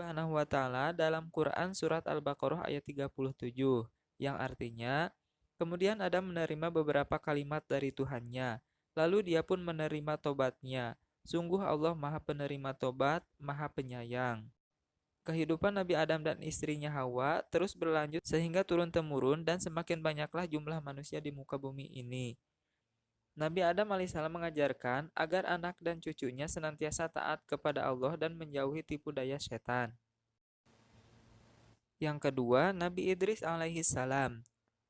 Subhanahu wa taala dalam Quran surat Al-Baqarah ayat 37 yang artinya kemudian Adam menerima beberapa kalimat dari Tuhannya, lalu dia pun menerima tobatnya. Sungguh Allah Maha Penerima Tobat, Maha Penyayang. Kehidupan Nabi Adam dan istrinya Hawa terus berlanjut sehingga turun-temurun dan semakin banyaklah jumlah manusia di muka bumi ini. Nabi Adam alaihissalam mengajarkan agar anak dan cucunya senantiasa taat kepada Allah dan menjauhi tipu daya setan. Yang kedua, Nabi Idris alaihissalam.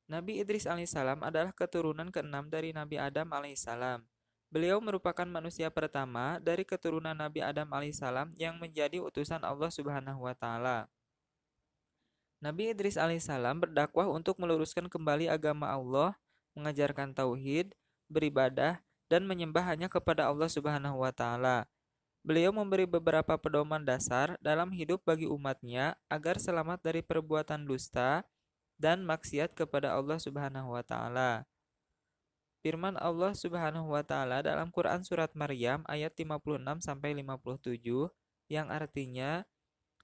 Nabi Idris alaihissalam adalah keturunan keenam dari Nabi Adam alaihissalam. Beliau merupakan manusia pertama dari keturunan Nabi Adam alaihissalam yang menjadi utusan Allah Subhanahu wa taala. Nabi Idris alaihissalam berdakwah untuk meluruskan kembali agama Allah, mengajarkan tauhid, beribadah, dan menyembah hanya kepada Allah Subhanahu wa taala. Beliau memberi beberapa pedoman dasar dalam hidup bagi umatnya agar selamat dari perbuatan dusta dan maksiat kepada Allah Subhanahu wa taala. Firman Allah Subhanahu wa taala dalam Quran surat Maryam ayat 56 sampai 57 yang artinya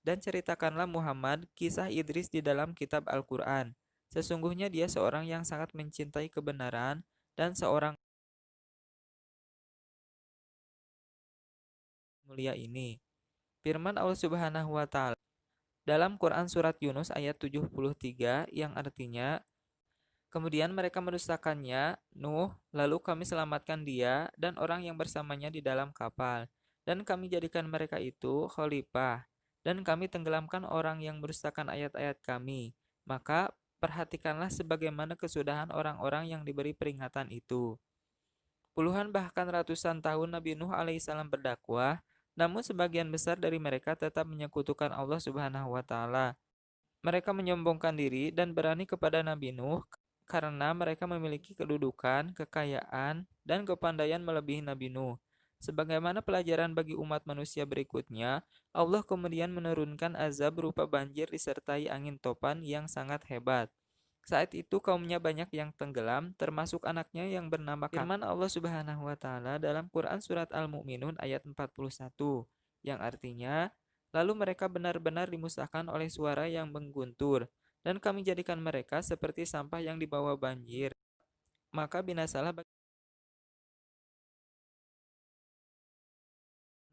dan ceritakanlah Muhammad kisah Idris di dalam kitab Al-Quran. Sesungguhnya dia seorang yang sangat mencintai kebenaran dan seorang mulia ini. Firman Allah Subhanahu wa taala dalam Quran surat Yunus ayat 73 yang artinya kemudian mereka mendustakannya, Nuh, lalu kami selamatkan dia dan orang yang bersamanya di dalam kapal. Dan kami jadikan mereka itu khalifah. Dan kami tenggelamkan orang yang mendustakan ayat-ayat kami. Maka perhatikanlah sebagaimana kesudahan orang-orang yang diberi peringatan itu. Puluhan bahkan ratusan tahun Nabi Nuh alaihissalam berdakwah, namun sebagian besar dari mereka tetap menyekutukan Allah Subhanahu wa taala. Mereka menyombongkan diri dan berani kepada Nabi Nuh karena mereka memiliki kedudukan, kekayaan, dan kepandaian melebihi Nabi Nuh. Sebagaimana pelajaran bagi umat manusia berikutnya, Allah kemudian menurunkan azab berupa banjir disertai angin topan yang sangat hebat. Saat itu kaumnya banyak yang tenggelam, termasuk anaknya yang bernama Kam. Firman Allah Subhanahu wa taala dalam Quran surat Al-Mu'minun ayat 41 yang artinya lalu mereka benar-benar dimusnahkan oleh suara yang mengguntur dan kami jadikan mereka seperti sampah yang dibawa banjir. Maka binasalah bagi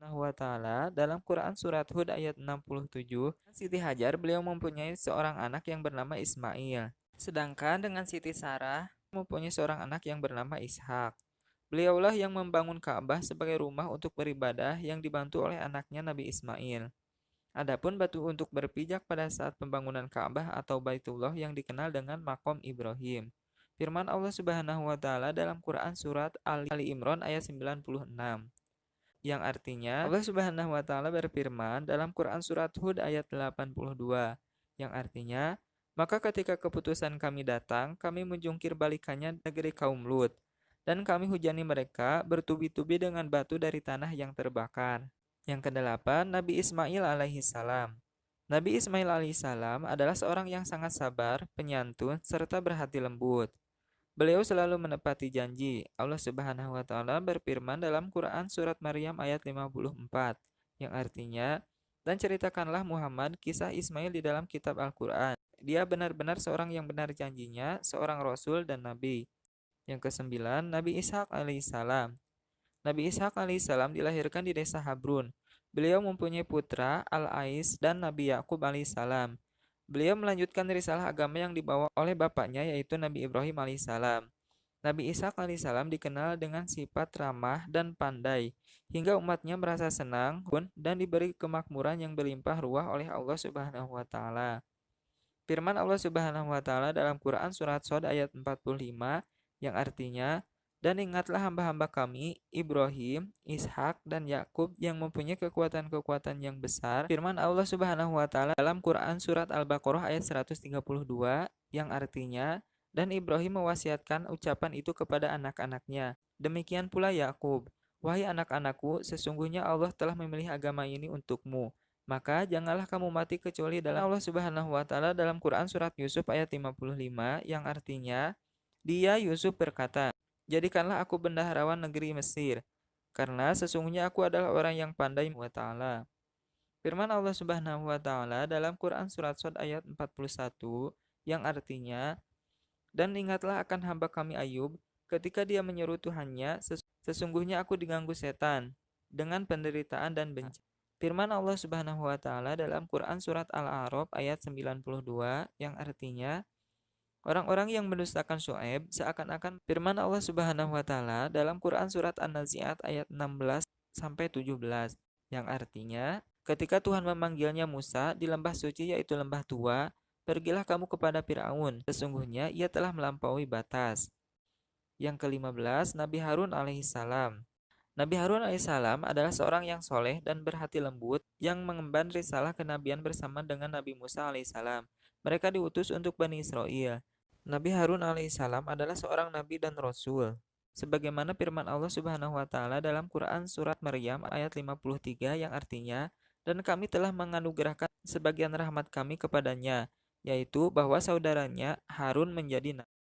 Allah wa taala dalam Quran surat Hud ayat 67. Siti Hajar beliau mempunyai seorang anak yang bernama Ismail. Sedangkan dengan Siti Sarah mempunyai seorang anak yang bernama Ishak. Beliaulah yang membangun Ka'bah sebagai rumah untuk beribadah yang dibantu oleh anaknya Nabi Ismail. Adapun batu untuk berpijak pada saat pembangunan Ka'bah atau Baitullah yang dikenal dengan Makom Ibrahim. Firman Allah Subhanahu wa taala dalam Quran surat Ali Imran ayat 96 yang artinya Allah Subhanahu wa taala berfirman dalam Quran surat Hud ayat 82 yang artinya maka ketika keputusan kami datang kami menjungkir balikannya negeri kaum Lut dan kami hujani mereka bertubi-tubi dengan batu dari tanah yang terbakar. Yang kedelapan, Nabi Ismail alaihissalam. Nabi Ismail alaihissalam adalah seorang yang sangat sabar, penyantun, serta berhati lembut. Beliau selalu menepati janji. Allah Subhanahu wa taala berfirman dalam Quran surat Maryam ayat 54 yang artinya dan ceritakanlah Muhammad kisah Ismail di dalam kitab Al-Quran. Dia benar-benar seorang yang benar janjinya, seorang rasul dan nabi. Yang kesembilan, Nabi Ishak alaihissalam. Nabi Ishak alaihissalam dilahirkan di desa Habrun. Beliau mempunyai putra Al-Ais dan Nabi Yakub alaihissalam. Beliau melanjutkan risalah agama yang dibawa oleh bapaknya yaitu Nabi Ibrahim alaihissalam. Nabi Ishak alaihissalam dikenal dengan sifat ramah dan pandai hingga umatnya merasa senang dan diberi kemakmuran yang berlimpah ruah oleh Allah Subhanahu wa taala. Firman Allah Subhanahu wa taala dalam Quran surat Shad ayat 45 yang artinya dan ingatlah hamba-hamba kami, Ibrahim, Ishak, dan Yakub yang mempunyai kekuatan-kekuatan yang besar. Firman Allah Subhanahu wa taala dalam Quran surat Al-Baqarah ayat 132 yang artinya dan Ibrahim mewasiatkan ucapan itu kepada anak-anaknya. Demikian pula Yakub, wahai anak-anakku, sesungguhnya Allah telah memilih agama ini untukmu. Maka janganlah kamu mati kecuali dalam Allah Subhanahu wa taala dalam Quran surat Yusuf ayat 55 yang artinya dia Yusuf berkata, jadikanlah aku bendaharawan negeri Mesir, karena sesungguhnya aku adalah orang yang pandai wa ta'ala. Firman Allah Subhanahu wa taala dalam Quran surat Shad ayat 41 yang artinya, "Dan ingatlah akan hamba kami Ayub ketika dia menyeru Tuhannya, sesungguhnya aku diganggu setan dengan penderitaan dan bencana." Firman Allah Subhanahu wa taala dalam Quran surat Al-A'raf ayat 92 yang artinya, orang-orang yang mendustakan Syuaib seakan-akan firman Allah Subhanahu wa taala dalam Quran surat An-Nazi'at ayat 16 sampai 17 yang artinya, ketika Tuhan memanggilnya Musa di lembah suci yaitu lembah tua, pergilah kamu kepada Firaun, sesungguhnya ia telah melampaui batas. Yang ke-15, Nabi Harun alaihissalam. Nabi Harun alaihissalam adalah seorang yang soleh dan berhati lembut yang mengemban risalah kenabian bersama dengan Nabi Musa alaihissalam. Mereka diutus untuk Bani Israel. Nabi Harun alaihissalam adalah seorang nabi dan rasul. Sebagaimana firman Allah Subhanahu wa taala dalam Quran surat Maryam ayat 53 yang artinya, "Dan kami telah menganugerahkan sebagian rahmat kami kepadanya, yaitu bahwa saudaranya Harun menjadi nabi."